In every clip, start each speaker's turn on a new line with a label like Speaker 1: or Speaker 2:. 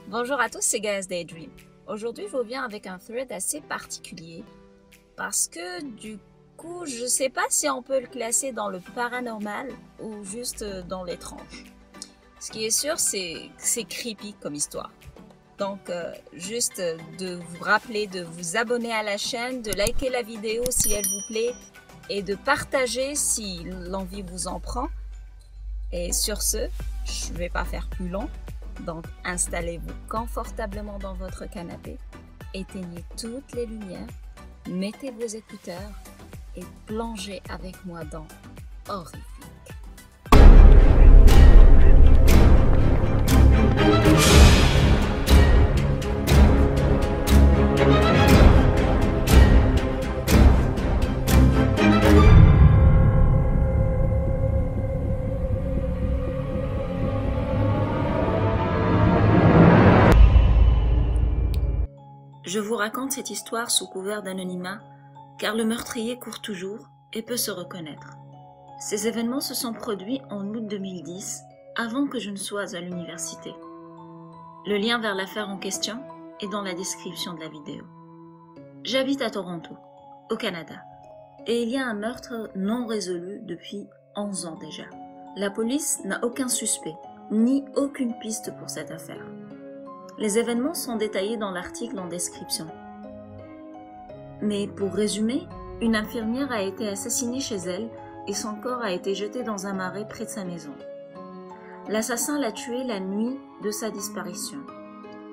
Speaker 1: Bonjour à tous, c'est Gaëz Daydream. Aujourd'hui, je reviens avec un thread assez particulier parce que du coup, je ne sais pas si on peut le classer dans le paranormal ou juste dans l'étrange. Ce qui est sûr, c'est creepy comme histoire. Donc, juste de vous rappeler de vous abonner à la chaîne, de liker la vidéo si elle vous plaît et de partager si l'envie vous en prend. Et sur ce, je ne vais pas faire plus long. Donc, installez-vous confortablement dans votre canapé, éteignez toutes les lumières, mettez vos écouteurs et plongez avec moi dans Horrifique. Je vous raconte cette histoire sous couvert d'anonymat, car le meurtrier court toujours et peut se reconnaître. Ces événements se sont produits en août 2010, avant que je ne sois à l'université. Le lien vers l'affaire en question est dans la description de la vidéo. J'habite à Toronto, au Canada, et il y a un meurtre non résolu depuis 11 ans déjà. La police n'a aucun suspect, ni aucune piste pour cette affaire. Les événements sont détaillés dans l'article en description. Mais pour résumer, une infirmière a été assassinée chez elle et son corps a été jeté dans un marais près de sa maison. L'assassin l'a tuée la nuit de sa disparition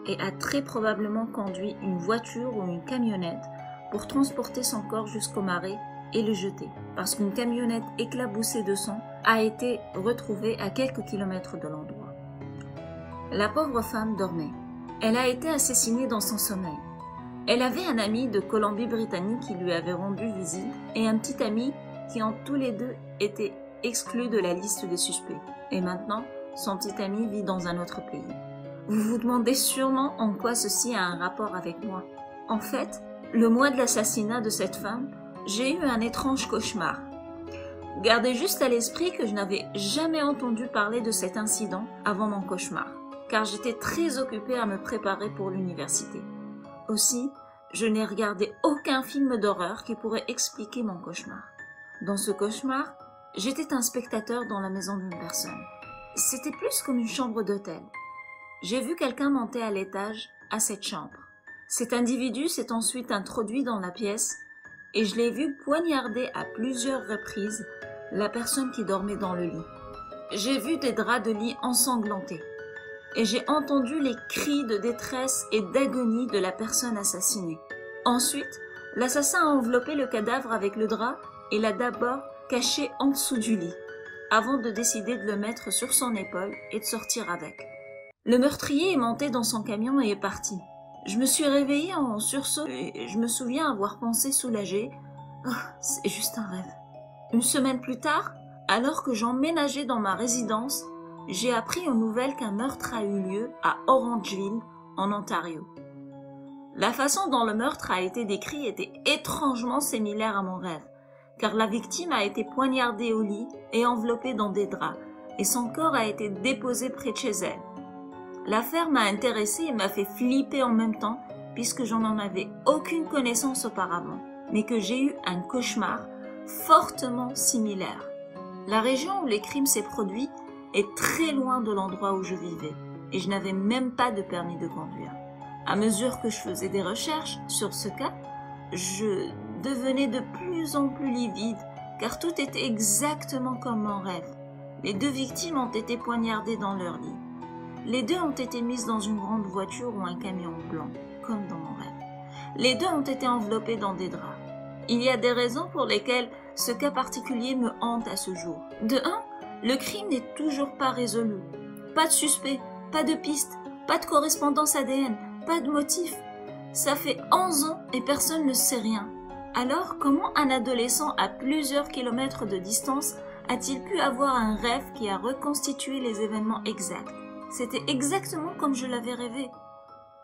Speaker 1: et a très probablement conduit une voiture ou une camionnette pour transporter son corps jusqu'au marais et le jeter, parce qu'une camionnette éclaboussée de sang a été retrouvée à quelques kilomètres de l'endroit. La pauvre femme dormait. Elle a été assassinée dans son sommeil. Elle avait un ami de Colombie-Britannique qui lui avait rendu visite et un petit ami qui ont tous les deux été exclus de la liste des suspects. Et maintenant, son petit ami vit dans un autre pays. Vous vous demandez sûrement en quoi ceci a un rapport avec moi. En fait, le mois de l'assassinat de cette femme, j'ai eu un étrange cauchemar. Gardez juste à l'esprit que je n'avais jamais entendu parler de cet incident avant mon cauchemar, car j'étais très occupée à me préparer pour l'université. Aussi, je n'ai regardé aucun film d'horreur qui pourrait expliquer mon cauchemar. Dans ce cauchemar, j'étais un spectateur dans la maison d'une personne. C'était plus comme une chambre d'hôtel. J'ai vu quelqu'un monter à l'étage à cette chambre. Cet individu s'est ensuite introduit dans la pièce et je l'ai vu poignarder à plusieurs reprises la personne qui dormait dans le lit. J'ai vu des draps de lit ensanglantés. Et j'ai entendu les cris de détresse et d'agonie de la personne assassinée. Ensuite, l'assassin a enveloppé le cadavre avec le drap et l'a d'abord caché en dessous du lit, avant de décider de le mettre sur son épaule et de sortir avec. Le meurtrier est monté dans son camion et est parti. Je me suis réveillée en sursaut et je me souviens avoir pensé soulagée « Oh, c'est juste un rêve ». Une semaine plus tard, alors que j'emménageais dans ma résidence, j'ai appris aux nouvelles qu'un meurtre a eu lieu à Orangeville, en Ontario. La façon dont le meurtre a été décrit était étrangement similaire à mon rêve, car la victime a été poignardée au lit et enveloppée dans des draps, et son corps a été déposé près de chez elle. L'affaire m'a intéressée et m'a fait flipper en même temps, puisque j'en avais aucune connaissance auparavant, mais que j'ai eu un cauchemar fortement similaire. La région où les crimes s'est produits est très loin de l'endroit où je vivais et je n'avais même pas de permis de conduire. À mesure que je faisais des recherches sur ce cas, je devenais de plus en plus livide car tout était exactement comme mon rêve. Les deux victimes ont été poignardées dans leur lit. Les deux ont été mises dans une grande voiture ou un camion blanc, comme dans mon rêve. Les deux ont été enveloppées dans des draps. Il y a des raisons pour lesquelles ce cas particulier me hante à ce jour. De un, le crime n'est toujours pas résolu. Pas de suspect, pas de piste, pas de correspondance ADN, pas de motif. Ça fait 11 ans et personne ne sait rien. Alors, comment un adolescent à plusieurs kilomètres de distance a-t-il pu avoir un rêve qui a reconstitué les événements exacts? C'était exactement comme je l'avais rêvé.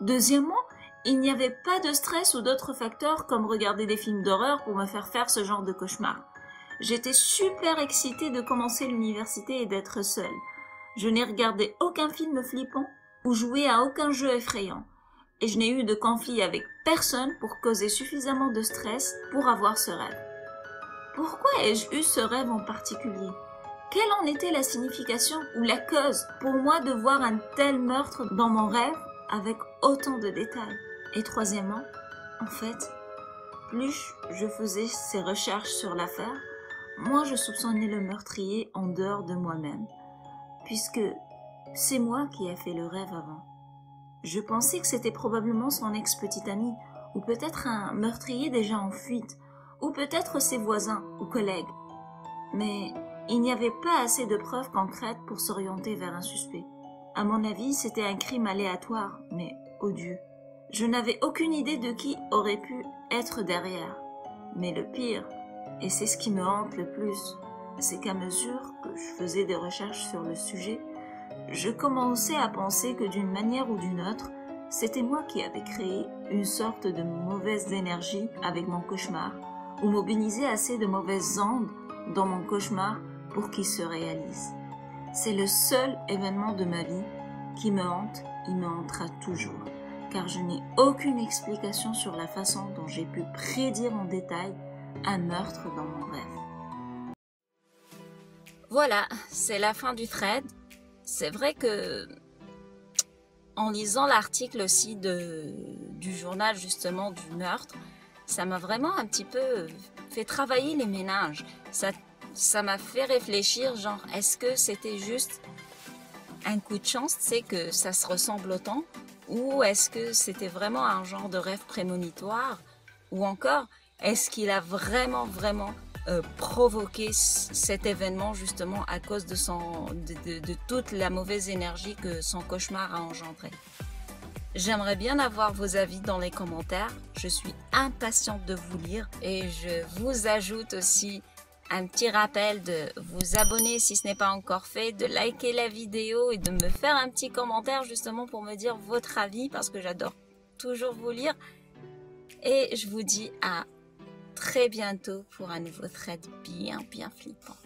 Speaker 1: Deuxièmement, il n'y avait pas de stress ou d'autres facteurs comme regarder des films d'horreur pour me faire ce genre de cauchemar. J'étais super excitée de commencer l'université et d'être seule. Je n'ai regardé aucun film flippant, ou joué à aucun jeu effrayant. Et je n'ai eu de conflit avec personne pour causer suffisamment de stress pour avoir ce rêve. Pourquoi ai-je eu ce rêve en particulier? Quelle en était la signification ou la cause pour moi de voir un tel meurtre dans mon rêve avec autant de détails? Et troisièmement, en fait, plus je faisais ces recherches sur l'affaire, moins je soupçonnais le meurtrier en dehors de moi-même, puisque c'est moi qui ai fait le rêve avant. Je pensais que c'était probablement son ex-petite amie, ou peut-être un meurtrier déjà en fuite, ou peut-être ses voisins ou collègues. Mais il n'y avait pas assez de preuves concrètes pour s'orienter vers un suspect. À mon avis, c'était un crime aléatoire, mais odieux. Je n'avais aucune idée de qui aurait pu être derrière. Mais le pire, et c'est ce qui me hante le plus, c'est qu'à mesure que je faisais des recherches sur le sujet, je commençais à penser que d'une manière ou d'une autre, c'était moi qui avais créé une sorte de mauvaise énergie avec mon cauchemar, ou mobilisé assez de mauvaises ondes dans mon cauchemar pour qu'il se réalise. C'est le seul événement de ma vie qui me hante, il me hantera toujours, car je n'ai aucune explication sur la façon dont j'ai pu prédire en détail un meurtre dans mon rêve. Voilà, c'est la fin du thread. C'est vrai que en lisant l'article aussi du journal justement du meurtre, ça m'a vraiment un petit peu fait travailler les méninges. Ça m'a fait réfléchir, genre, est-ce que c'était juste un coup de chance, tu sais, que ça se ressemble autant, ou est-ce que c'était vraiment un genre de rêve prémonitoire, ou encore, est-ce qu'il a vraiment provoqué cet événement justement à cause de toute la mauvaise énergie que son cauchemar a engendré. J'aimerais bien avoir vos avis dans les commentaires. Je suis impatiente de vous lire et je vous ajoute aussi un petit rappel de vous abonner si ce n'est pas encore fait, de liker la vidéo et de me faire un petit commentaire justement pour me dire votre avis parce que j'adore toujours vous lire. Et je vous dis à très bientôt pour un nouveau thread bien flippant.